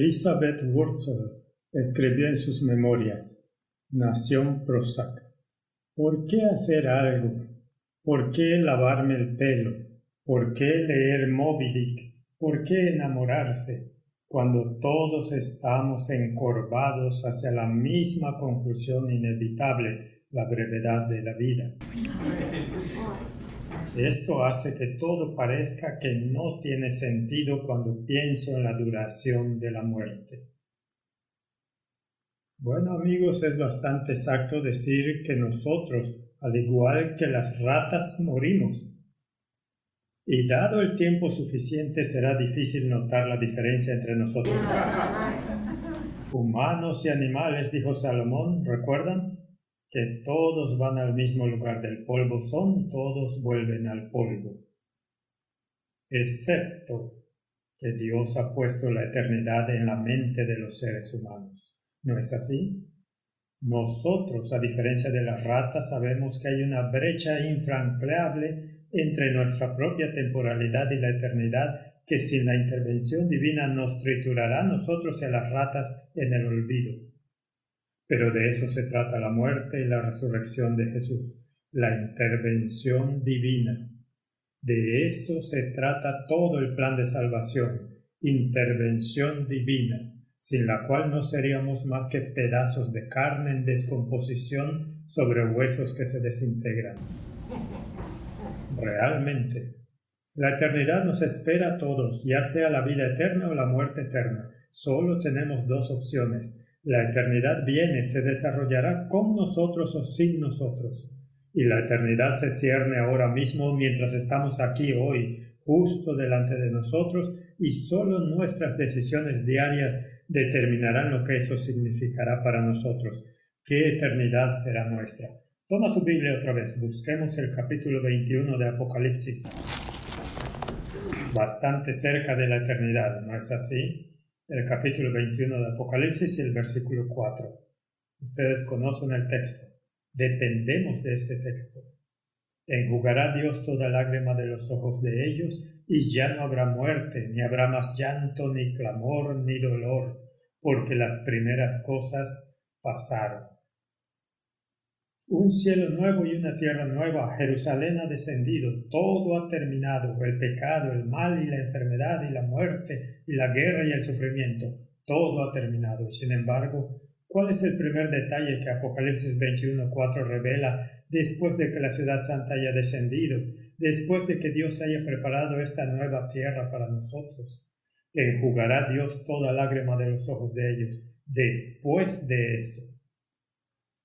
Elizabeth Wurzel escribió en sus memorias, Nación Prozac: ¿por qué hacer algo? ¿Por qué lavarme el pelo? ¿Por qué leer Moby Dick? ¿Por qué enamorarse? Cuando todos estamos encorvados hacia la misma conclusión inevitable, la brevedad de la vida. Esto hace que todo parezca que no tiene sentido cuando pienso en la duración de la muerte. Bueno, amigos, es bastante exacto decir que nosotros, al igual que las ratas, morimos. Y dado el tiempo suficiente, será difícil notar la diferencia entre nosotros. Humanos y animales, dijo Salomón, ¿recuerdan? Que todos van al mismo lugar del polvo son, todos vuelven al polvo. Excepto que Dios ha puesto la eternidad en la mente de los seres humanos. ¿No es así? Nosotros, a diferencia de las ratas, sabemos que hay una brecha infranqueable entre nuestra propia temporalidad y la eternidad, que sin la intervención divina nos triturará a nosotros y a las ratas en el olvido. Pero de eso se trata la muerte y la resurrección de Jesús, la intervención divina. De eso se trata todo el plan de salvación, intervención divina, sin la cual no seríamos más que pedazos de carne en descomposición sobre huesos que se desintegran. Realmente, la eternidad nos espera a todos, ya sea la vida eterna o la muerte eterna. Solo tenemos dos opciones. La eternidad viene, se desarrollará con nosotros o sin nosotros. Y la eternidad se cierne ahora mismo mientras estamos aquí hoy, justo delante de nosotros, y solo nuestras decisiones diarias determinarán lo que eso significará para nosotros. ¿Qué eternidad será nuestra? Toma tu Biblia otra vez, busquemos el capítulo 21 de Apocalipsis. Bastante cerca de la eternidad, ¿no es así? El capítulo 21 de Apocalipsis y el versículo 4. Ustedes conocen el texto. Dependemos de este texto. Enjugará Dios toda lágrima de los ojos de ellos, y ya no habrá muerte, ni habrá más llanto, ni clamor, ni dolor, porque las primeras cosas pasaron. Un cielo nuevo y una tierra nueva, Jerusalén ha descendido, todo ha terminado, el pecado, el mal y la enfermedad y la muerte y la guerra y el sufrimiento, todo ha terminado. Y sin embargo, ¿cuál es el primer detalle que Apocalipsis 21:4 revela después de que la ciudad santa haya descendido, después de que Dios haya preparado esta nueva tierra para nosotros? Enjugará Dios toda lágrima de los ojos de ellos. Después de eso,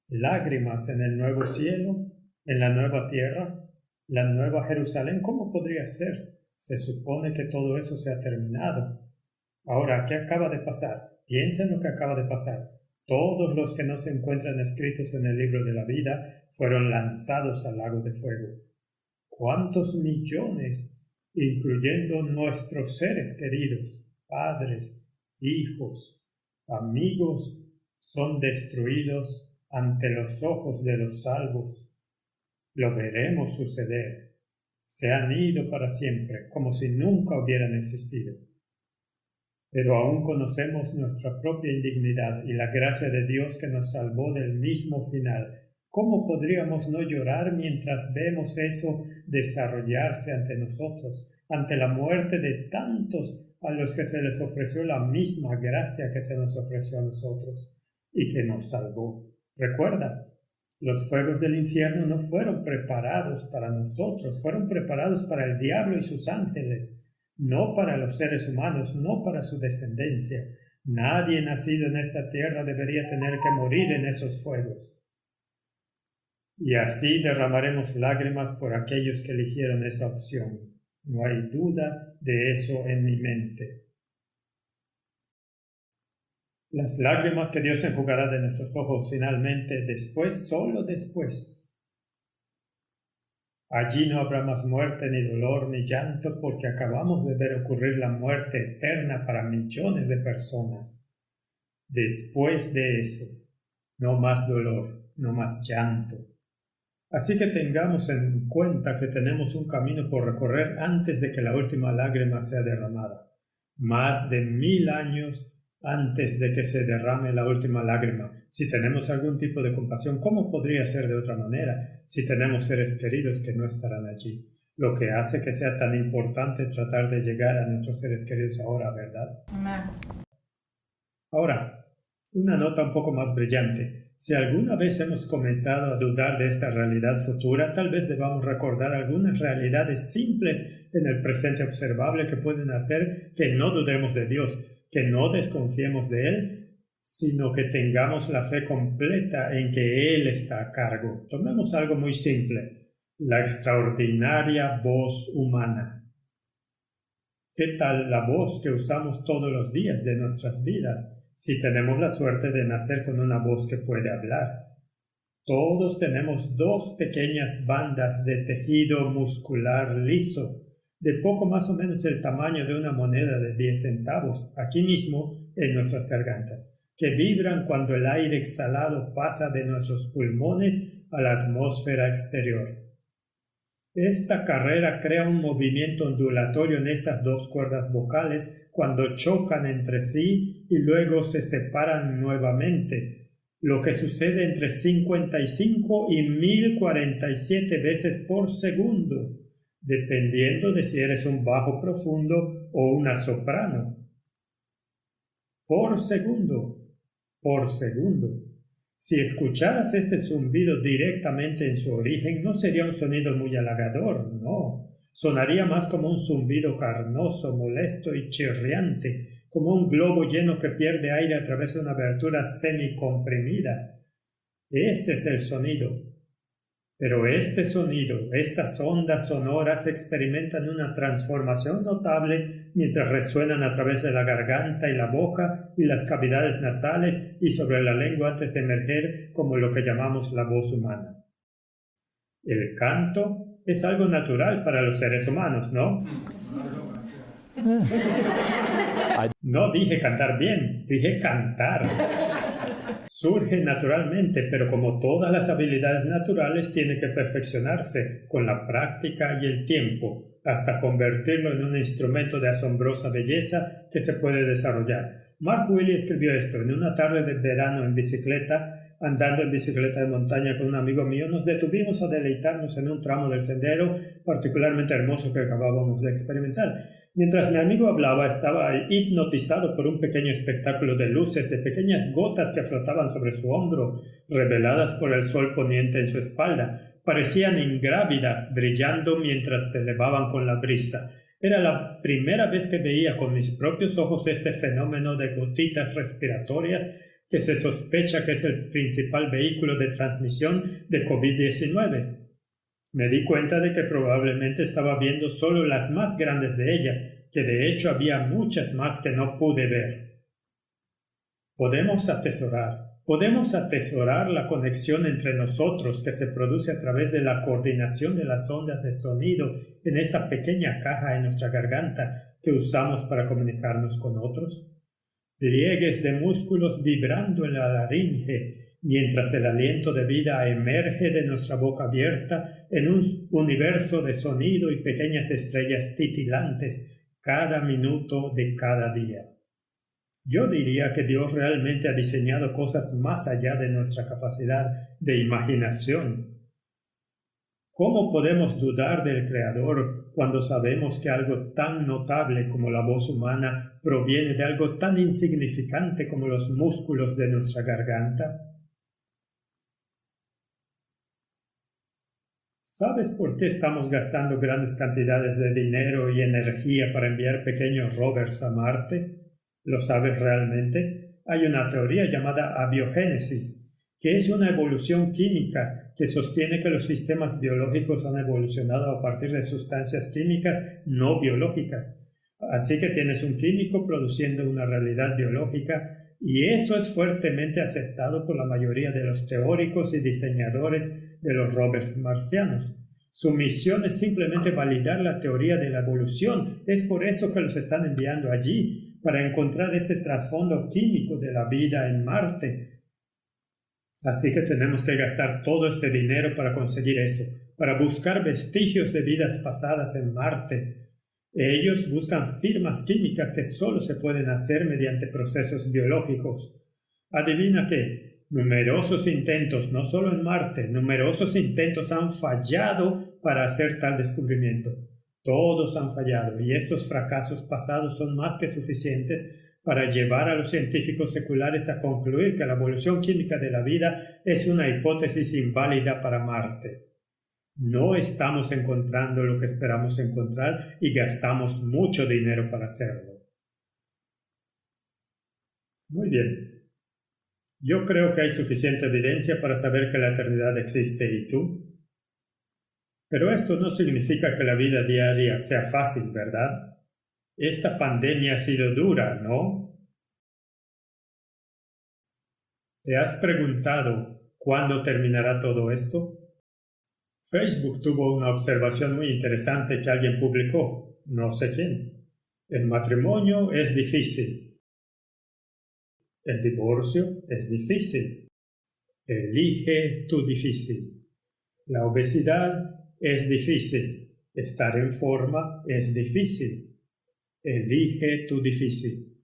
lágrimas en el nuevo cielo, en la nueva tierra, la nueva Jerusalén. ¿Cómo podría ser? Se supone que todo eso se ha terminado. Ahora, ¿qué acaba de pasar? Piensa en lo que acaba de pasar. Todos los que no se encuentran escritos en el libro de la vida fueron lanzados al lago de fuego. ¿Cuántos millones, incluyendo nuestros seres queridos, padres, hijos, amigos, son destruidos ante los ojos de los salvos? Lo veremos suceder. Se han ido para siempre, como si nunca hubieran existido. Pero aún conocemos nuestra propia indignidad y la gracia de Dios que nos salvó del mismo final. ¿Cómo podríamos no llorar mientras vemos eso desarrollarse ante nosotros, ante la muerte de tantos a los que se les ofreció la misma gracia que se nos ofreció a nosotros y que nos salvó? Recuerda, los fuegos del infierno no fueron preparados para nosotros, fueron preparados para el diablo y sus ángeles, no para los seres humanos, no para su descendencia. Nadie nacido en esta tierra debería tener que morir en esos fuegos. Y así derramaremos lágrimas por aquellos que eligieron esa opción. No hay duda de eso en mi mente. Las lágrimas que Dios enjugará de nuestros ojos finalmente, después, solo después. Allí no habrá más muerte, ni dolor, ni llanto, porque acabamos de ver ocurrir la muerte eterna para millones de personas. Después de eso, no más dolor, no más llanto. Así que tengamos en cuenta que tenemos un camino por recorrer antes de que la última lágrima sea derramada. Más de 1000 años antes de que se derrame la última lágrima. Si tenemos algún tipo de compasión, ¿cómo podría ser de otra manera si tenemos seres queridos que no estarán allí? Lo que hace que sea tan importante tratar de llegar a nuestros seres queridos ahora, ¿verdad? Amén. Ahora, una nota un poco más brillante. Si alguna vez hemos comenzado a dudar de esta realidad futura, tal vez debamos recordar algunas realidades simples en el presente observable que pueden hacer que no dudemos de Dios, que no desconfiemos de Él, sino que tengamos la fe completa en que Él está a cargo. Tomemos algo muy simple, la extraordinaria voz humana. ¿Qué tal la voz que usamos todos los días de nuestras vidas? Si tenemos la suerte de nacer con una voz que puede hablar. Todos tenemos dos pequeñas bandas de tejido muscular liso, de poco más o menos el tamaño de una moneda de 10 centavos, aquí mismo en nuestras gargantas, que vibran cuando el aire exhalado pasa de nuestros pulmones a la atmósfera exterior. Esta carrera crea un movimiento ondulatorio en estas dos cuerdas vocales cuando chocan entre sí y luego se separan nuevamente, lo que sucede entre 55 y 1047 veces por segundo, dependiendo de si eres un bajo profundo o una soprano. Por segundo, por segundo. Si escucharas este zumbido directamente en su origen, no sería un sonido muy halagador, no. Sonaría más como un zumbido carnoso, molesto y chirriante, como un globo lleno que pierde aire a través de una abertura semicomprimida. Ese es el sonido. Pero este sonido, estas ondas sonoras experimentan una transformación notable mientras resuenan a través de la garganta y la boca y las cavidades nasales y sobre la lengua antes de emerger como lo que llamamos la voz humana. El canto es algo natural para los seres humanos, ¿no? No dije cantar bien, dije cantar. Surge naturalmente, pero como todas las habilidades naturales tiene que perfeccionarse con la práctica y el tiempo, hasta convertirlo en un instrumento de asombrosa belleza que se puede desarrollar. Mark Willey escribió esto: en una tarde de verano en bicicleta, andando en bicicleta de montaña con un amigo mío, nos detuvimos a deleitarnos en un tramo del sendero particularmente hermoso que acabábamos de experimentar. Mientras mi amigo hablaba, estaba hipnotizado por un pequeño espectáculo de luces, de pequeñas gotas que flotaban sobre su hombro, reveladas por el sol poniente en su espalda. Parecían ingrávidas, brillando mientras se elevaban con la brisa. Era la primera vez que veía con mis propios ojos este fenómeno de gotitas respiratorias que se sospecha que es el principal vehículo de transmisión de COVID-19. Me di cuenta de que probablemente estaba viendo solo las más grandes de ellas, que de hecho había muchas más que no pude ver. Podemos atesorar la conexión entre nosotros que se produce a través de la coordinación de las ondas de sonido en esta pequeña caja en nuestra garganta que usamos para comunicarnos con otros. Pliegues de músculos vibrando en la laringe, mientras el aliento de vida emerge de nuestra boca abierta en un universo de sonido y pequeñas estrellas titilantes cada minuto de cada día. Yo diría que Dios realmente ha diseñado cosas más allá de nuestra capacidad de imaginación. ¿Cómo podemos dudar del Creador cuando sabemos que algo tan notable como la voz humana proviene de algo tan insignificante como los músculos de nuestra garganta? ¿Sabes por qué estamos gastando grandes cantidades de dinero y energía para enviar pequeños rovers a Marte? ¿Lo sabes realmente? Hay una teoría llamada abiogénesis, que es una evolución química que sostiene que los sistemas biológicos han evolucionado a partir de sustancias químicas no biológicas. Así que tienes un químico produciendo una realidad biológica, y eso es fuertemente aceptado por la mayoría de los teóricos y diseñadores de los rovers marcianos. Su misión es simplemente validar la teoría de la evolución. Es por eso que los están enviando allí, para encontrar este trasfondo químico de la vida en Marte. Así que tenemos que gastar todo este dinero para conseguir eso, para buscar vestigios de vidas pasadas en Marte. Ellos buscan firmas químicas que solo se pueden hacer mediante procesos biológicos. Adivina qué, numerosos intentos, no solo en Marte, numerosos intentos han fallado para hacer tal descubrimiento. Todos han fallado y estos fracasos pasados son más que suficientes para llevar a los científicos seculares a concluir que la evolución química de la vida es una hipótesis inválida para Marte. No estamos encontrando lo que esperamos encontrar y gastamos mucho dinero para hacerlo. Muy bien. Yo creo que hay suficiente evidencia para saber que la eternidad existe, ¿y tú? Pero esto no significa que la vida diaria sea fácil, ¿verdad? Esta pandemia ha sido dura, ¿no? ¿Te has preguntado cuándo terminará todo esto? Facebook tuvo una observación muy interesante que alguien publicó, no sé quién. El matrimonio es difícil. El divorcio es difícil. Elige tu difícil. La obesidad es difícil. Estar en forma es difícil. Elige tu difícil.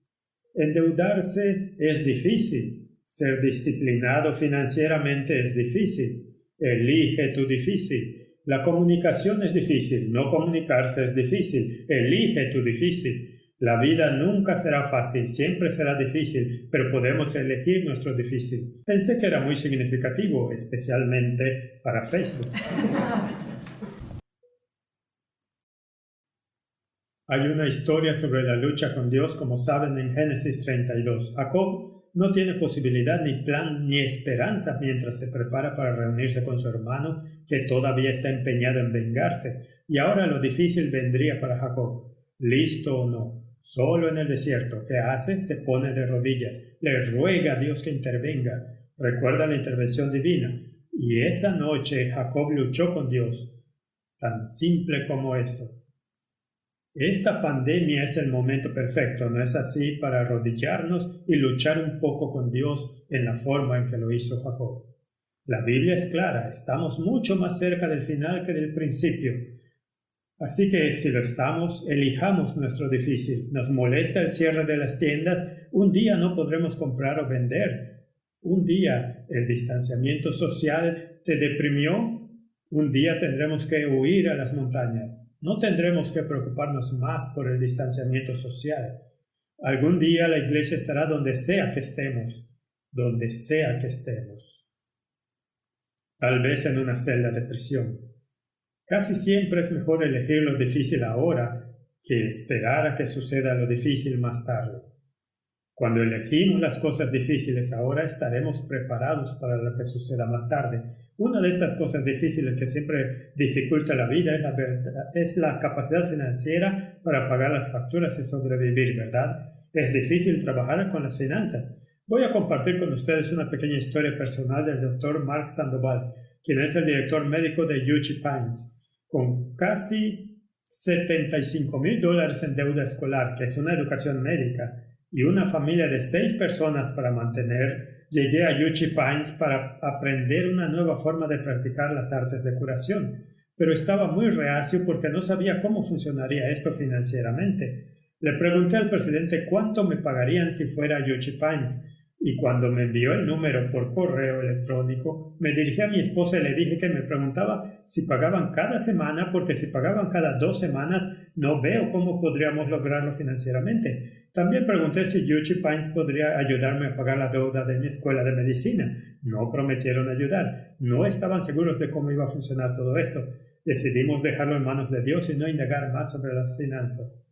Endeudarse es difícil. Ser disciplinado financieramente es difícil. Elige tu difícil. La comunicación es difícil. No comunicarse es difícil. Elige tu difícil. La vida nunca será fácil, siempre será difícil, pero podemos elegir nuestro difícil. Pensé que era muy significativo, especialmente para Facebook. Hay una historia sobre la lucha con Dios, como saben, en Génesis 32. Jacob no tiene posibilidad, ni plan, ni esperanza mientras se prepara para reunirse con su hermano, que todavía está empeñado en vengarse. Y ahora lo difícil vendría para Jacob. ¿Listo o no? Solo en el desierto. ¿Qué hace? Se pone de rodillas. Le ruega a Dios que intervenga. Recuerda la intervención divina. Y esa noche Jacob luchó con Dios. Tan simple como eso. Esta pandemia es el momento perfecto, ¿no es así?, para arrodillarnos y luchar un poco con Dios en la forma en que lo hizo Jacob. La Biblia es clara, estamos mucho más cerca del final que del principio. Así que si lo estamos, elijamos nuestro difícil. Nos molesta el cierre de las tiendas, un día no podremos comprar o vender. Un día el distanciamiento social te deprimió, un día tendremos que huir a las montañas. No tendremos que preocuparnos más por el distanciamiento social. Algún día la iglesia estará donde sea que estemos, donde sea que estemos. Tal vez en una celda de prisión. Casi siempre es mejor elegir lo difícil ahora que esperar a que suceda lo difícil más tarde. Cuando elegimos las cosas difíciles ahora, estaremos preparados para lo que suceda más tarde. Una de estas cosas difíciles que siempre dificulta la vida es la capacidad financiera para pagar las facturas y sobrevivir, ¿verdad? Es difícil trabajar con las finanzas. Voy a compartir con ustedes una pequeña historia personal del Dr. Mark Sandoval, quien es el director médico de UC Pines. Con casi $75,000 en deuda escolar, que es una educación médica, y una familia de 6 personas para mantener, llegué a UC Pines para aprender una nueva forma de practicar las artes de curación, pero estaba muy reacio porque no sabía cómo funcionaría esto financieramente. Le pregunté al presidente cuánto me pagarían si fuera a UC Pines, y cuando me envió el número por correo electrónico, me dirigí a mi esposa y le dije que me preguntaba si pagaban cada semana, porque si pagaban cada 2 semanas, no veo cómo podríamos lograrlo financieramente. También pregunté si UC Pines podría ayudarme a pagar la deuda de mi escuela de medicina. No prometieron ayudar. No estaban seguros de cómo iba a funcionar todo esto. Decidimos dejarlo en manos de Dios y no indagar más sobre las finanzas.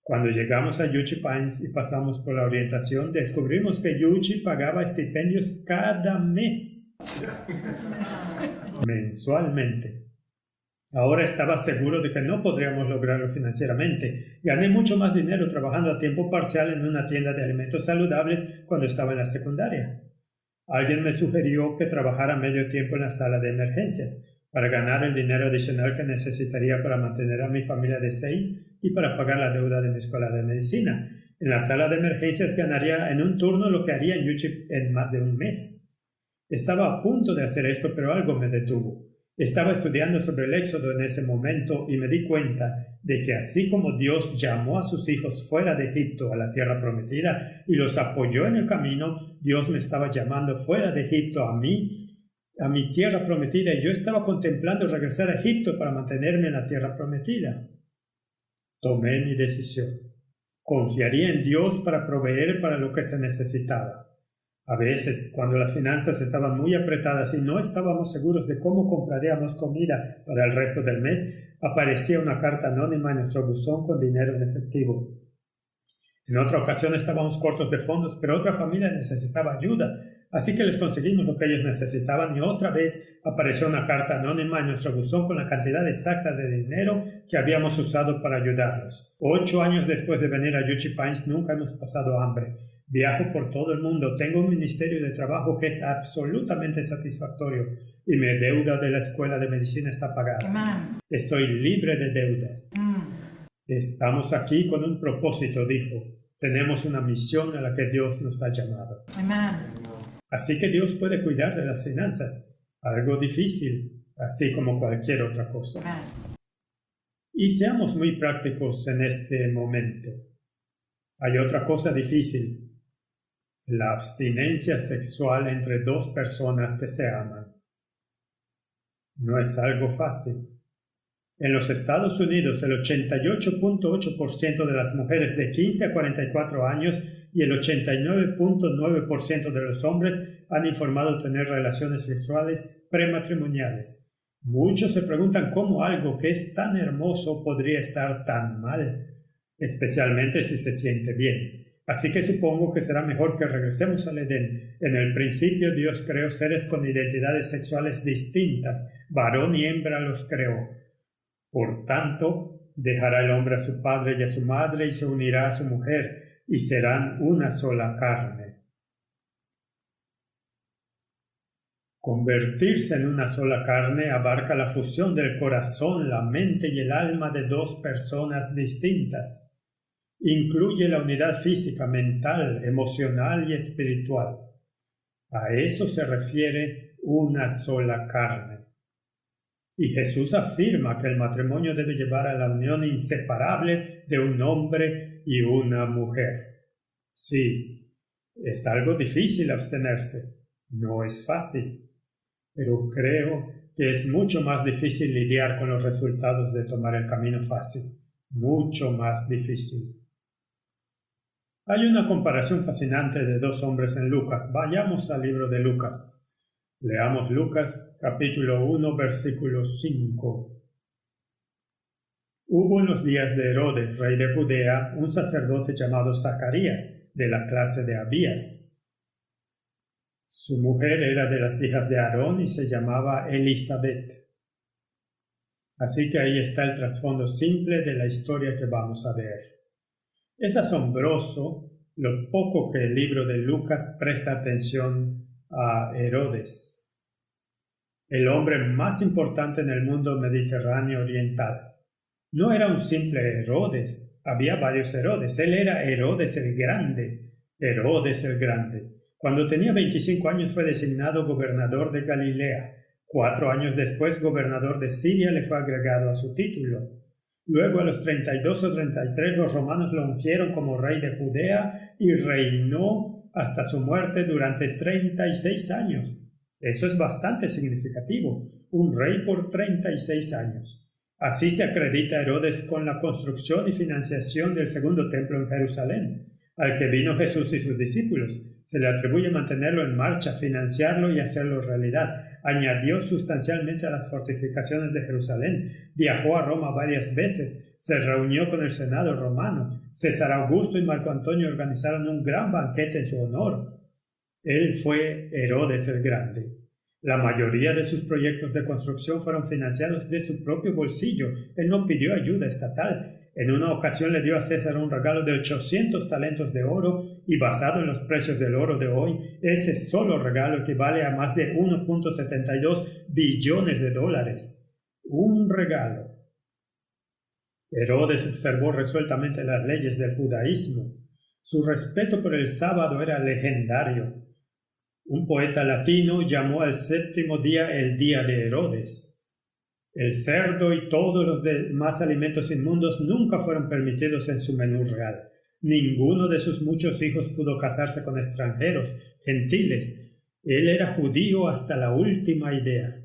Cuando llegamos a UC Pines y pasamos por la orientación, descubrimos que UC pagaba estipendios cada mes, mensualmente. Ahora estaba seguro de que no podríamos lograrlo financieramente. Gané mucho más dinero trabajando a tiempo parcial en una tienda de alimentos saludables cuando estaba en la secundaria. Alguien me sugirió que trabajara medio tiempo en la sala de emergencias para ganar el dinero adicional que necesitaría para mantener a mi familia de 6 y para pagar la deuda de mi escuela de medicina. En la sala de emergencias ganaría en un turno lo que haría en UC en más de un mes. Estaba a punto de hacer esto, pero algo me detuvo. Estaba estudiando sobre el Éxodo en ese momento y me di cuenta de que así como Dios llamó a sus hijos fuera de Egipto a la tierra prometida y los apoyó en el camino, Dios me estaba llamando fuera de Egipto a mi tierra prometida, y yo estaba contemplando regresar a Egipto para mantenerme en la tierra prometida. Tomé mi decisión. Confiaría en Dios para proveer para lo que se necesitaba. A veces, cuando las finanzas estaban muy apretadas y no estábamos seguros de cómo compraríamos comida para el resto del mes, aparecía una carta anónima en nuestro buzón con dinero en efectivo. En otra ocasión estábamos cortos de fondos, pero otra familia necesitaba ayuda, así que les conseguimos lo que ellos necesitaban, y otra vez apareció una carta anónima en nuestro buzón con la cantidad exacta de dinero que habíamos usado para ayudarlos. 8 años después de venir a Juchi Pines nunca hemos pasado hambre. Viajo por todo el mundo, tengo un ministerio de trabajo que es absolutamente satisfactorio y mi deuda de la escuela de medicina está pagada. Estoy libre de deudas. Estamos aquí con un propósito, dijo. Tenemos una misión a la que Dios nos ha llamado. Así que Dios puede cuidar de las finanzas, algo difícil, así como cualquier otra cosa. Y seamos muy prácticos en este momento. Hay otra cosa difícil: la abstinencia sexual entre dos personas que se aman. No es algo fácil. En los Estados Unidos, el 88.8% de las mujeres de 15 a 44 años y el 89.9% de los hombres han informado tener relaciones sexuales prematrimoniales. Muchos se preguntan cómo algo que es tan hermoso podría estar tan mal, especialmente si se siente bien. Así que supongo que será mejor que regresemos al Edén. En el principio Dios creó seres con identidades sexuales distintas, varón y hembra los creó. Por tanto, dejará el hombre a su padre y a su madre y se unirá a su mujer, y serán una sola carne. Convertirse en una sola carne abarca la fusión del corazón, la mente y el alma de dos personas distintas. Incluye la unidad física, mental, emocional y espiritual. A eso se refiere una sola carne. Y Jesús afirma que el matrimonio debe llevar a la unión inseparable de un hombre y una mujer. Sí, es algo difícil abstenerse, no es fácil, pero creo que es mucho más difícil lidiar con los resultados de tomar el camino fácil, mucho más difícil. Hay una comparación fascinante de dos hombres en Lucas. Vayamos al libro de Lucas. Leamos Lucas capítulo 1, versículo 5. Hubo en los días de Herodes, rey de Judea, un sacerdote llamado Zacarías, de la clase de Abías. Su mujer era de las hijas de Aarón y se llamaba Elisabet. Así que ahí está el trasfondo simple de la historia que vamos a ver. Es asombroso lo poco que el libro de Lucas presta atención a Herodes, el hombre más importante en el mundo mediterráneo oriental. No era un simple Herodes, había varios Herodes. Él era Herodes el Grande. Herodes el Grande. Cuando tenía 25 años fue designado gobernador de Galilea. 4 años después, gobernador de Siria le fue agregado a su título. Luego, a los 32 o 33, los romanos lo ungieron como rey de Judea y reinó hasta su muerte durante 36 años. Eso es bastante significativo, un rey por 36 años. Así se acredita Herodes con la construcción y financiación del segundo templo en Jerusalén, al que vino Jesús y sus discípulos. Se le atribuye mantenerlo en marcha, financiarlo y hacerlo realidad. Añadió sustancialmente a las fortificaciones de Jerusalén. Viajó a Roma varias veces. Se reunió con el Senado romano. César Augusto y Marco Antonio organizaron un gran banquete en su honor. Él fue Herodes el Grande. La mayoría de sus proyectos de construcción fueron financiados de su propio bolsillo. Él no pidió ayuda estatal. En una ocasión le dio a César un regalo de 800 talentos de oro y, basado en los precios del oro de hoy, ese solo regalo equivale a más de 1.72 billones de dólares. Un regalo. Herodes observó resueltamente las leyes del judaísmo. Su respeto por el sábado era legendario. Un poeta latino llamó al séptimo día el día de Herodes. El cerdo y todos los demás alimentos inmundos nunca fueron permitidos en su menú real. Ninguno de sus muchos hijos pudo casarse con extranjeros, gentiles. Él era judío hasta la última idea.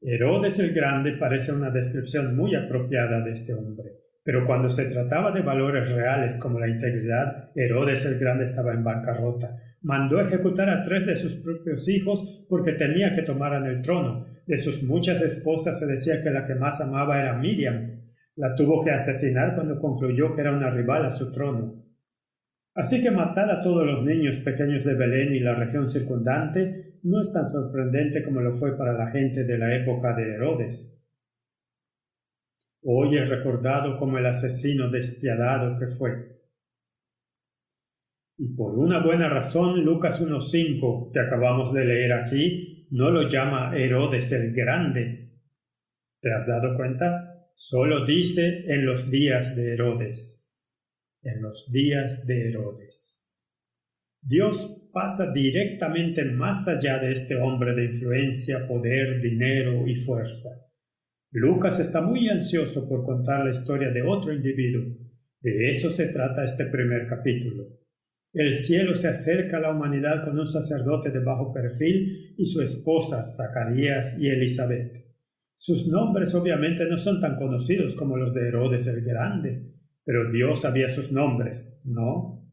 Herodes el Grande parece una descripción muy apropiada de este hombre, pero cuando se trataba de valores reales como la integridad, Herodes el Grande estaba en bancarrota. Mandó ejecutar a 3 de sus propios hijos porque temía que tomaran el trono. De sus muchas esposas se decía que la que más amaba era Miriam. La tuvo que asesinar cuando concluyó que era una rival a su trono. Así que matar a todos los niños pequeños de Belén y la región circundante no es tan sorprendente como lo fue para la gente de la época de Herodes. Hoy es recordado como el asesino despiadado que fue. Y por una buena razón, Lucas 1:5, que acabamos de leer aquí, no lo llama Herodes el Grande. ¿Te has dado cuenta? Solo dice en los días de Herodes. En los días de Herodes. Dios pasa directamente más allá de este hombre de influencia, poder, dinero y fuerza. Lucas está muy ansioso por contar la historia de otro individuo. De eso se trata este primer capítulo. El cielo se acerca a la humanidad con un sacerdote de bajo perfil y su esposa, Zacarías y Elizabeth. Sus nombres obviamente no son tan conocidos como los de Herodes el Grande, pero Dios sabía sus nombres, ¿no?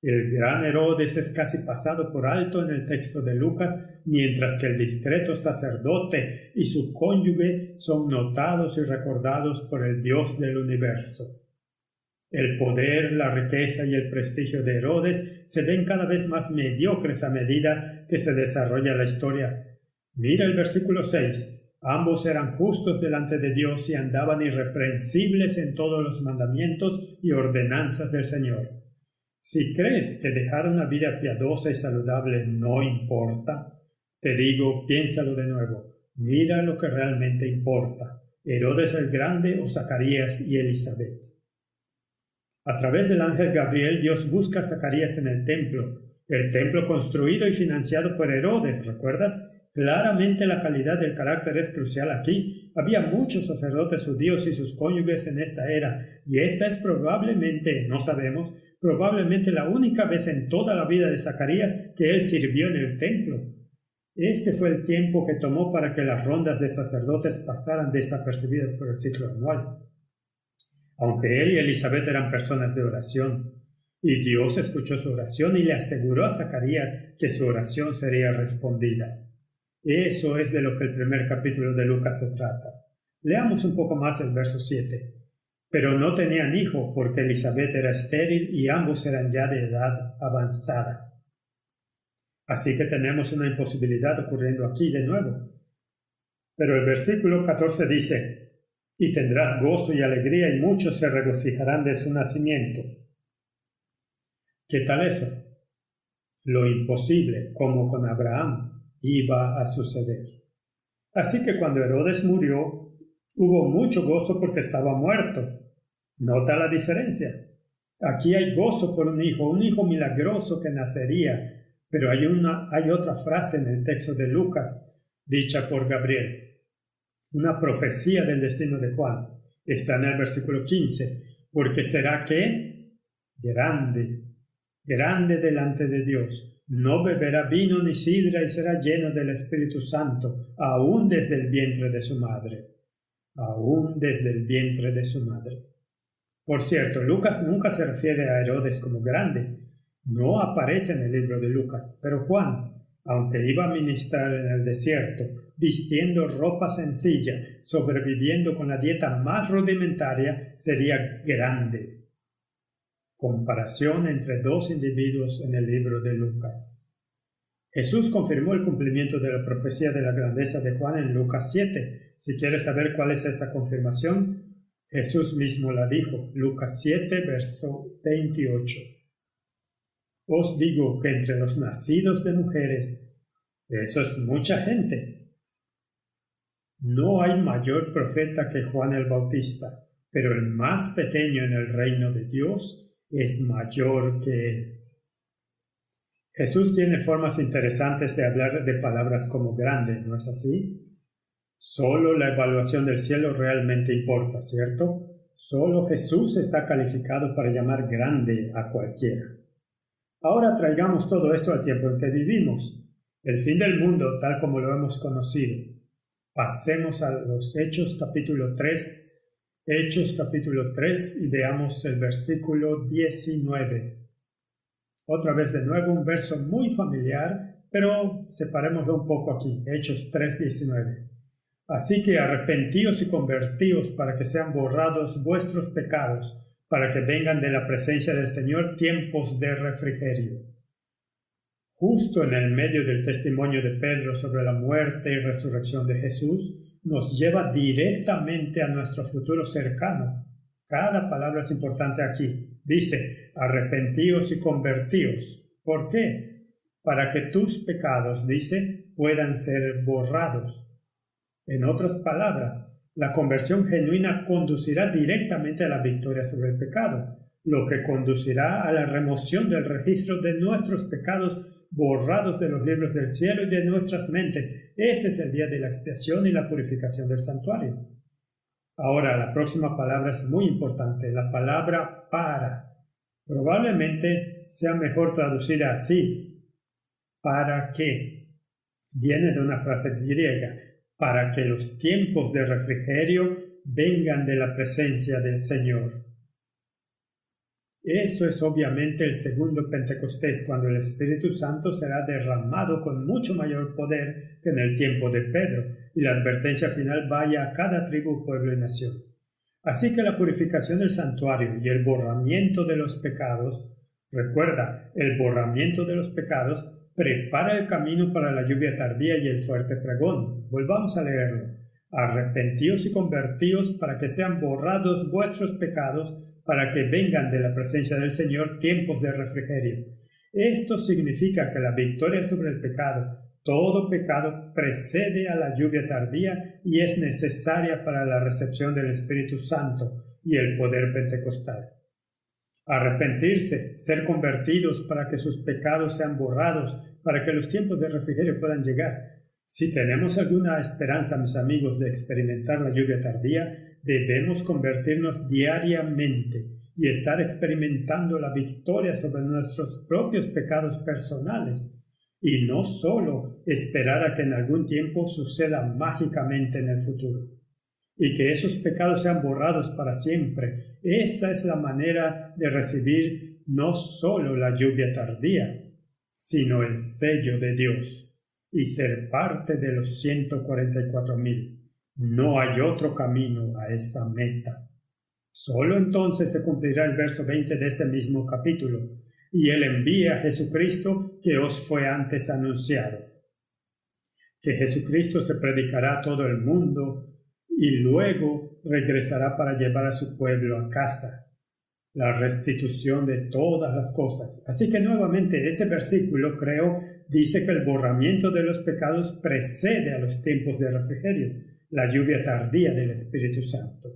El gran Herodes es casi pasado por alto en el texto de Lucas, mientras que el discreto sacerdote y su cónyuge son notados y recordados por el Dios del universo. El poder, la riqueza y el prestigio de Herodes se ven cada vez más mediocres a medida que se desarrolla la historia. Mira el versículo 6. Ambos eran justos delante de Dios y andaban irreprensibles en todos los mandamientos y ordenanzas del Señor. Si crees que dejar una vida piadosa y saludable no importa, te digo, piénsalo de nuevo. Mira lo que realmente importa: Herodes el Grande o Zacarías y Elizabeth. A través del ángel Gabriel, Dios busca a Zacarías en el templo construido y financiado por Herodes, ¿recuerdas? Claramente la calidad del carácter es crucial aquí. Había muchos sacerdotes judíos y sus cónyuges en esta era, y esta es probablemente, no sabemos, probablemente la única vez en toda la vida de Zacarías que él sirvió en el templo. Ese fue el tiempo que tomó para que las rondas de sacerdotes pasaran desapercibidas por el ciclo anual. Aunque él y Elizabeth eran personas de oración, y Dios escuchó su oración y le aseguró a Zacarías que su oración sería respondida. Eso es de lo que el primer capítulo de Lucas se trata. Leamos un poco más el verso 7. Pero no tenían hijo porque Elizabeth era estéril y ambos eran ya de edad avanzada. Así que tenemos una imposibilidad ocurriendo aquí de nuevo. Pero el versículo 14 dice: y tendrás gozo y alegría y muchos se regocijarán de su nacimiento. ¿Qué tal eso? Lo imposible, como con Abraham, iba a suceder. Así que cuando Herodes murió, hubo mucho gozo porque estaba muerto. ¿Nota la diferencia? Aquí hay gozo por un hijo milagroso que nacería, pero hay otra frase en el texto de Lucas, dicha por Gabriel, una profecía del destino de Juan. Está en el versículo 15, porque será que grande delante de Dios. No beberá vino ni sidra y será lleno del Espíritu Santo, aún desde el vientre de su madre. Aún desde el vientre de su madre. Por cierto, Lucas nunca se refiere a Herodes como grande. No aparece en el libro de Lucas, pero Juan, aunque iba a ministrar en el desierto, vistiendo ropa sencilla, sobreviviendo con la dieta más rudimentaria, sería grande. Comparación entre dos individuos en el libro de Lucas. Jesús confirmó el cumplimiento de la profecía de la grandeza de Juan en Lucas 7. Si quieres saber cuál es esa confirmación, Jesús mismo la dijo. Lucas 7, verso 28. Os digo que entre los nacidos de mujeres, eso es mucha gente. No hay mayor profeta que Juan el Bautista, pero el más pequeño en el reino de Dios es mayor que él. Jesús tiene formas interesantes de hablar de palabras como grande, ¿no es así? Solo la evaluación del cielo realmente importa, ¿cierto? Solo Jesús está calificado para llamar grande a cualquiera. Ahora traigamos todo esto al tiempo en que vivimos, el fin del mundo tal como lo hemos conocido. Pasemos a los Hechos capítulo 3, y veamos el versículo 19. Otra vez de nuevo un verso muy familiar, pero separémoslo un poco aquí. Hechos 3:19. Así que arrepentíos y convertíos para que sean borrados vuestros pecados, para que vengan de la presencia del Señor tiempos de refrigerio. Justo en el medio del testimonio de Pedro sobre la muerte y resurrección de Jesús, nos lleva directamente a nuestro futuro cercano. Cada palabra es importante aquí. Dice, arrepentíos y convertíos. ¿Por qué? Para que tus pecados, dice, puedan ser borrados. En otras palabras, la conversión genuina conducirá directamente a la victoria sobre el pecado, lo que conducirá a la remoción del registro de nuestros pecados borrados de los libros del cielo y de nuestras mentes. Ese es el día de la expiación y la purificación del santuario. Ahora, la próxima palabra es muy importante, la palabra para. Probablemente sea mejor traducida así, ¿para qué? Viene de una frase griega, para que los tiempos de refrigerio vengan de la presencia del Señor. Eso es obviamente el segundo Pentecostés, cuando el Espíritu Santo será derramado con mucho mayor poder que en el tiempo de Pedro, y la advertencia final vaya a cada tribu, pueblo y nación. Así que la purificación del santuario y el borramiento de los pecados, recuerda, el borramiento de los pecados prepara el camino para la lluvia tardía y el fuerte pregón. Volvamos a leerlo. Arrepentíos y convertíos para que sean borrados vuestros pecados, para que vengan de la presencia del Señor tiempos de refrigerio. Esto significa que la victoria sobre el pecado, todo pecado, precede a la lluvia tardía y es necesaria para la recepción del Espíritu Santo y el poder pentecostal. Arrepentirse, ser convertidos para que sus pecados sean borrados, para que los tiempos de refrigerio puedan llegar. Si tenemos alguna esperanza, mis amigos, de experimentar la lluvia tardía, debemos convertirnos diariamente y estar experimentando la victoria sobre nuestros propios pecados personales, y no solo esperar a que en algún tiempo suceda mágicamente en el futuro, y que esos pecados sean borrados para siempre. Esa es la manera de recibir no solo la lluvia tardía, sino el sello de Dios, y ser parte de los 144,000. No hay otro camino a esa meta. Solo entonces se cumplirá el verso 20 de este mismo capítulo. Y Él envía a Jesucristo que os fue antes anunciado. Que Jesucristo se predicará a todo el mundo y luego regresará para llevar a su pueblo a casa. La restitución de todas las cosas. Así que nuevamente ese versículo, creo, dice que el borramiento de los pecados precede a los tiempos de refrigerio, la lluvia tardía del Espíritu Santo.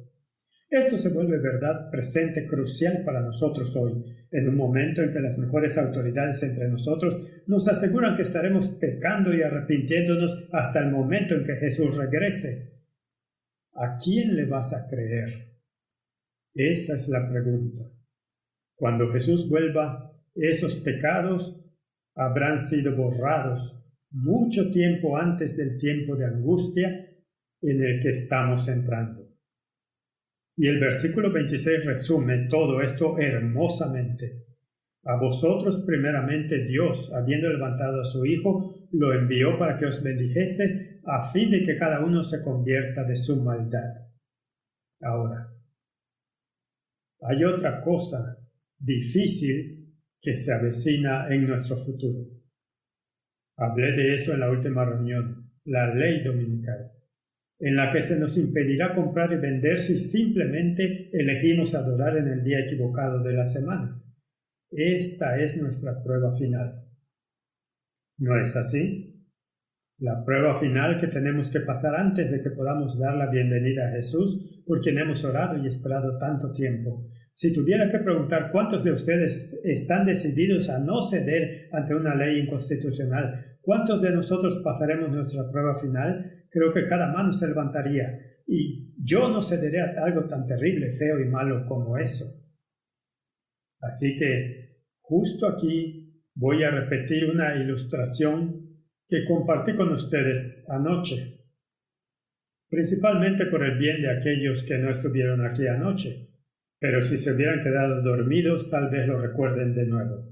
Esto se vuelve verdad presente crucial para nosotros hoy, en un momento en que las mejores autoridades entre nosotros nos aseguran que estaremos pecando y arrepintiéndonos hasta el momento en que Jesús regrese. ¿A quién le vas a creer? Esa es la pregunta. Cuando Jesús vuelva, esos pecados habrán sido borrados mucho tiempo antes del tiempo de angustia en el que estamos entrando. Y el versículo 26 resume todo esto hermosamente. A vosotros primeramente Dios, habiendo levantado a su Hijo, lo envió para que os bendijese, a fin de que cada uno se convierta de su maldad. Ahora, hay otra cosa difícil que se avecina en nuestro futuro. Hablé de eso en la última reunión, la ley dominical, en la que se nos impedirá comprar y vender si simplemente elegimos adorar en el día equivocado de la semana. Esta es nuestra prueba final. ¿No es así? La prueba final que tenemos que pasar antes de que podamos dar la bienvenida a Jesús, por quien hemos orado y esperado tanto tiempo. Si tuviera que preguntar cuántos de ustedes están decididos a no ceder ante una ley inconstitucional, cuántos de nosotros pasaremos nuestra prueba final, creo que cada mano se levantaría. Y yo no cederé a algo tan terrible, feo y malo como eso. Así que justo aquí voy a repetir una ilustración que compartí con ustedes anoche, principalmente por el bien de aquellos que no estuvieron aquí anoche, pero si se hubieran quedado dormidos tal vez lo recuerden de nuevo.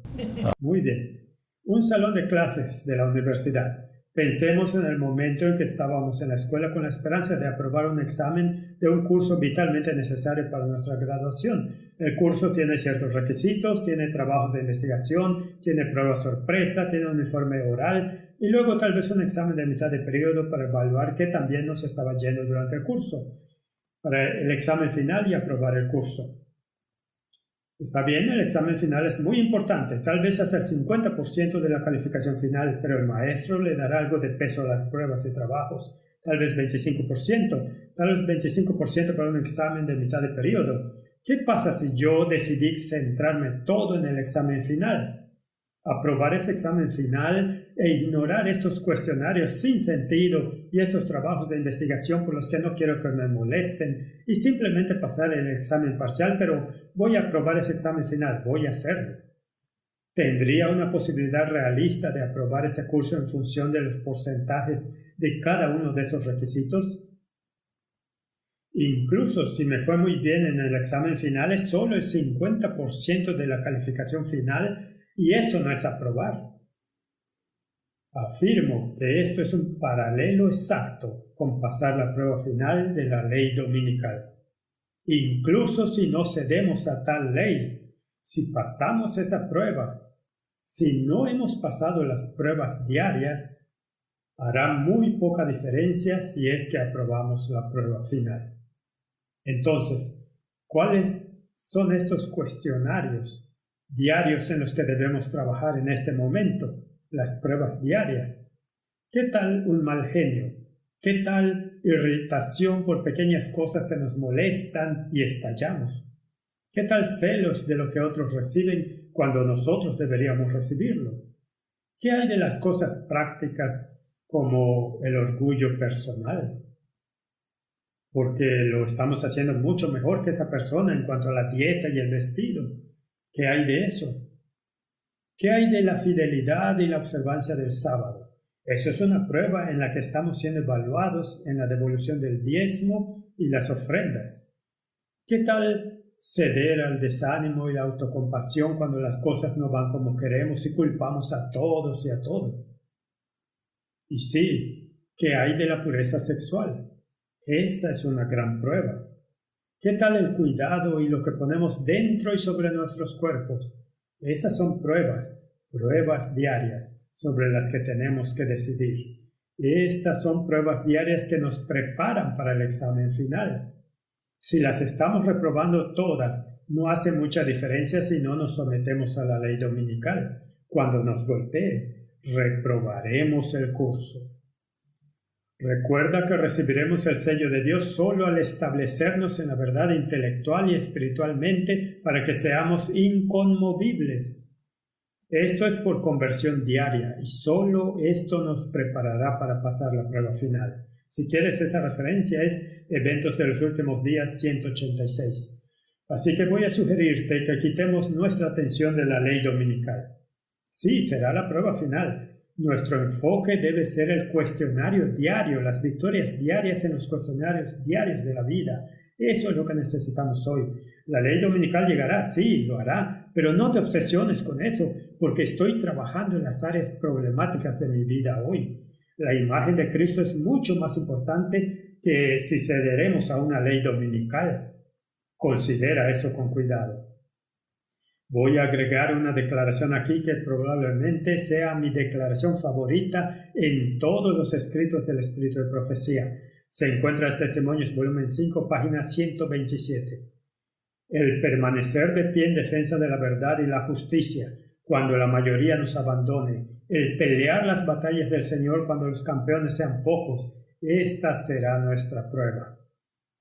Muy bien. Un salón de clases de la universidad. Pensemos en el momento en que estábamos en la escuela con la esperanza de aprobar un examen de un curso vitalmente necesario para nuestra graduación. El curso tiene ciertos requisitos, tiene trabajos de investigación, tiene prueba sorpresa, tiene un informe oral y luego tal vez un examen de mitad de periodo para evaluar qué tan bien nos estaba yendo durante el curso, para el examen final y aprobar el curso. Está bien, el examen final es muy importante, tal vez hasta el 50% de la calificación final, pero el maestro le dará algo de peso a las pruebas y trabajos, tal vez 25%, tal vez 25% para un examen de mitad de periodo. ¿Qué pasa si yo decidí centrarme todo en el examen final? Aprobar ese examen final e ignorar estos cuestionarios sin sentido y estos trabajos de investigación por los que no quiero que me molesten y simplemente pasar el examen parcial, pero voy a aprobar ese examen final, voy a hacerlo. ¿Tendría una posibilidad realista de aprobar ese curso en función de los porcentajes de cada uno de esos requisitos? Incluso si me fue muy bien en el examen final, es solo el 50% de la calificación final. Y eso no es aprobar. Afirmo que esto es un paralelo exacto con pasar la prueba final de la ley dominical. Incluso si no cedemos a tal ley, si pasamos esa prueba, si no hemos pasado las pruebas diarias, hará muy poca diferencia si es que aprobamos la prueba final. Entonces, ¿cuáles son estos cuestionarios diarios en los que debemos trabajar en este momento? Las pruebas diarias. ¿Qué tal un mal genio? ¿Qué tal irritación por pequeñas cosas que nos molestan y estallamos? ¿Qué tal celos de lo que otros reciben cuando nosotros deberíamos recibirlo? ¿Qué hay de las cosas prácticas como el orgullo personal? Porque lo estamos haciendo mucho mejor que esa persona en cuanto a la dieta y el vestido. ¿Qué hay de eso? ¿Qué hay de la fidelidad y la observancia del sábado? Eso es una prueba en la que estamos siendo evaluados en la devolución del diezmo y las ofrendas. ¿Qué tal ceder al desánimo y la autocompasión cuando las cosas no van como queremos y culpamos a todos y a todo? Y sí, ¿qué hay de la pureza sexual? Esa es una gran prueba. ¿Qué tal el cuidado y lo que ponemos dentro y sobre nuestros cuerpos? Esas son pruebas diarias sobre las que tenemos que decidir. Estas son pruebas diarias que nos preparan para el examen final. Si las estamos reprobando todas, no hace mucha diferencia si no nos sometemos a la ley dominical. Cuando nos golpee, reprobaremos el curso. Recuerda que recibiremos el sello de Dios solo al establecernos en la verdad intelectual y espiritualmente para que seamos inconmovibles. Esto es por conversión diaria y solo esto nos preparará para pasar la prueba final. Si quieres, esa referencia es Eventos de los Últimos Días 186. Así que voy a sugerirte que quitemos nuestra atención de la ley dominical. Sí, será la prueba final. Nuestro enfoque debe ser el cuestionario diario, las victorias diarias en los cuestionarios diarios de la vida. Eso es lo que necesitamos hoy. La ley dominical llegará, sí, lo hará, pero no te obsesiones con eso, porque estoy trabajando en las áreas problemáticas de mi vida hoy. La imagen de Cristo es mucho más importante que si cederemos a una ley dominical. Considera eso con cuidado. Voy a agregar una declaración aquí que probablemente sea mi declaración favorita en todos los escritos del Espíritu de Profecía. Se encuentra en Testimonios, volumen 5, página 127. El permanecer de pie en defensa de la verdad y la justicia cuando la mayoría nos abandone. El pelear las batallas del Señor cuando los campeones sean pocos. Esta será nuestra prueba.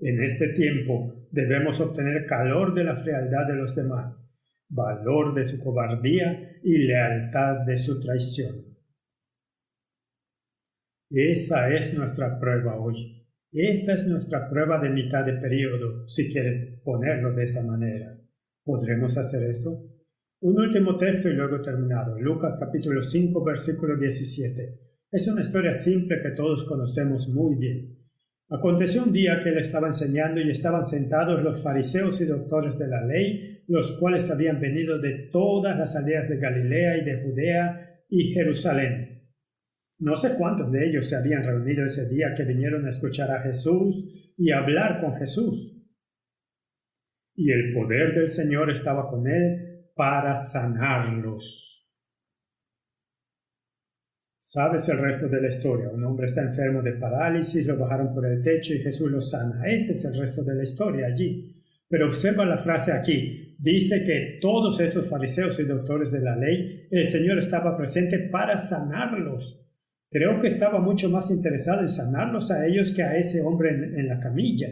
En este tiempo debemos obtener calor de la frialdad de los demás, valor de su cobardía y lealtad de su traición. Esa es nuestra prueba hoy. Esa es nuestra prueba de mitad de periodo, si quieres ponerlo de esa manera. ¿Podremos hacer eso? Un último texto y luego terminado. Lucas capítulo 5, versículo 17. Es una historia simple que todos conocemos muy bien. Aconteció un día que él estaba enseñando y estaban sentados los fariseos y doctores de la ley, los cuales habían venido de todas las aldeas de Galilea y de Judea y Jerusalén. No sé cuántos de ellos se habían reunido ese día que vinieron a escuchar a Jesús y a hablar con Jesús. Y el poder del Señor estaba con él para sanarlos. ¿Sabes el resto de la historia? Un hombre está enfermo de parálisis, lo bajaron por el techo y Jesús lo sana. Ese es el resto de la historia allí. Pero observa la frase aquí. Dice que todos estos fariseos y doctores de la ley, el Señor estaba presente para sanarlos. Creo que estaba mucho más interesado en sanarlos a ellos que a ese hombre en la camilla,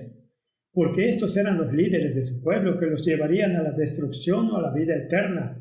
porque estos eran los líderes de su pueblo que los llevarían a la destrucción o a la vida eterna.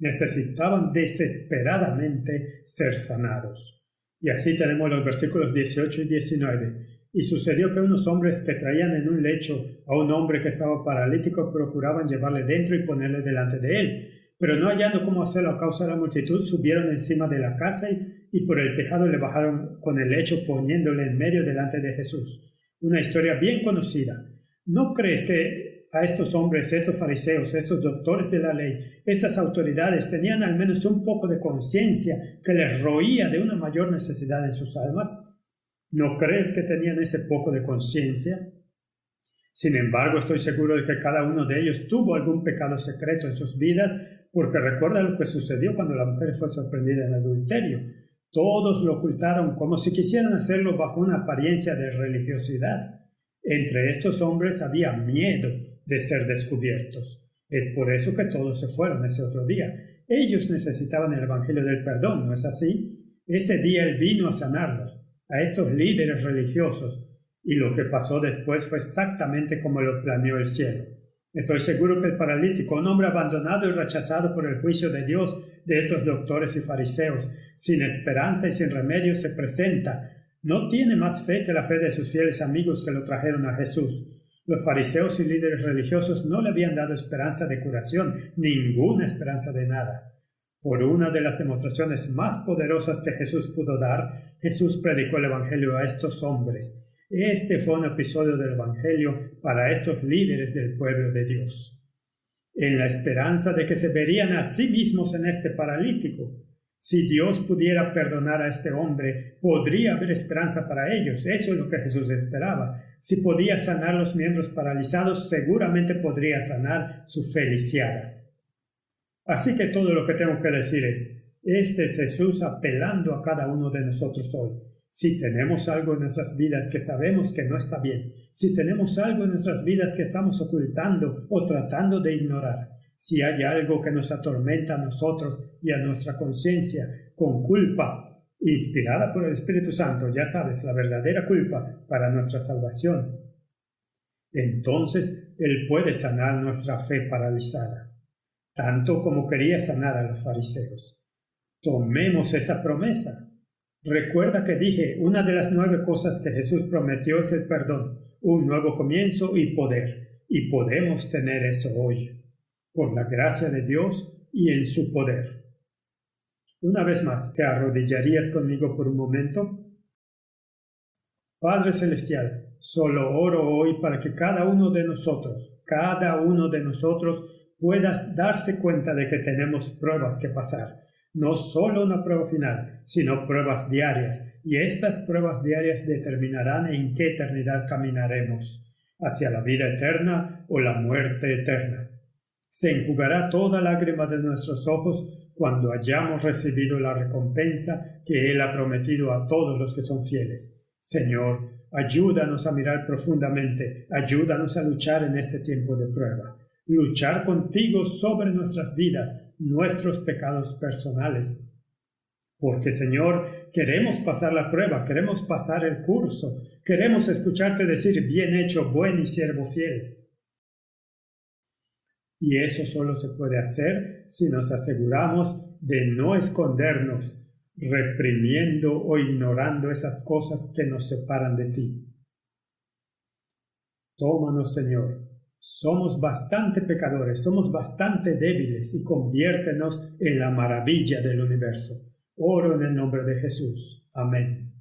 Necesitaban desesperadamente ser sanados. Y así tenemos los versículos 18 y 19. Y sucedió que unos hombres que traían en un lecho a un hombre que estaba paralítico procuraban llevarle dentro y ponerle delante de él. Pero no hallando cómo hacerlo a causa de la multitud, subieron encima de la casa y por el tejado le bajaron con el lecho poniéndole en medio delante de Jesús. Una historia bien conocida. ¿No crees que a estos hombres, estos fariseos, estos doctores de la ley, estas autoridades tenían al menos un poco de conciencia que les roía de una mayor necesidad en sus almas? ¿No crees que tenían ese poco de conciencia? Sin embargo, estoy seguro de que cada uno de ellos tuvo algún pecado secreto en sus vidas, porque recuerda lo que sucedió cuando la mujer fue sorprendida en adulterio. Todos lo ocultaron como si quisieran hacerlo bajo una apariencia de religiosidad. Entre estos hombres había miedo de ser descubiertos. Es por eso que todos se fueron ese otro día. Ellos necesitaban el evangelio del perdón, ¿no es así? Ese día él vino a sanarlos, a estos líderes religiosos, y lo que pasó después fue exactamente como lo planeó el cielo. Estoy seguro que el paralítico, un hombre abandonado y rechazado por el juicio de Dios, de estos doctores y fariseos, sin esperanza y sin remedio, se presenta. No tiene más fe que la fe de sus fieles amigos que lo trajeron a Jesús. Los fariseos y líderes religiosos no le habían dado esperanza de curación, ninguna esperanza de nada. Por una de las demostraciones más poderosas que Jesús pudo dar, Jesús predicó el evangelio a estos hombres. Este fue un episodio del evangelio para estos líderes del pueblo de Dios, en la esperanza de que se verían a sí mismos en este paralítico. Si Dios pudiera perdonar a este hombre, podría haber esperanza para ellos. Eso es lo que Jesús esperaba. Si podía sanar los miembros paralizados, seguramente podría sanar su fe lisiada. Así que todo lo que tengo que decir es, este es Jesús apelando a cada uno de nosotros hoy. Si tenemos algo en nuestras vidas que sabemos que no está bien, si tenemos algo en nuestras vidas que estamos ocultando o tratando de ignorar, si hay algo que nos atormenta a nosotros y a nuestra conciencia con culpa, inspirada por el Espíritu Santo, ya sabes, la verdadera culpa para nuestra salvación, entonces Él puede sanar nuestra fe paralizada, tanto como quería sanar a los fariseos. Tomemos esa promesa. Recuerda que dije, una de las 9 cosas que Jesús prometió es el perdón, un nuevo comienzo y poder, y podemos tener eso hoy, por la gracia de Dios y en su poder. Una vez más, ¿te arrodillarías conmigo por un momento? Padre Celestial, solo oro hoy para que cada uno de nosotros pueda darse cuenta de que tenemos pruebas que pasar. No solo una prueba final, sino pruebas diarias, y estas pruebas diarias determinarán en qué eternidad caminaremos, hacia la vida eterna o la muerte eterna. Se enjugará toda lágrima de nuestros ojos cuando hayamos recibido la recompensa que Él ha prometido a todos los que son fieles. Señor, ayúdanos a mirar profundamente, ayúdanos a luchar en este tiempo de prueba. Luchar contigo sobre nuestras vidas, nuestros pecados personales. Porque, Señor, queremos pasar la prueba, queremos pasar el curso, queremos escucharte decir, bien hecho, buen y siervo fiel. Y eso solo se puede hacer si nos aseguramos de no escondernos, reprimiendo o ignorando esas cosas que nos separan de ti. Tómanos, Señor. Somos bastante pecadores, somos bastante débiles y conviértenos en la maravilla del universo. Oro en el nombre de Jesús. Amén.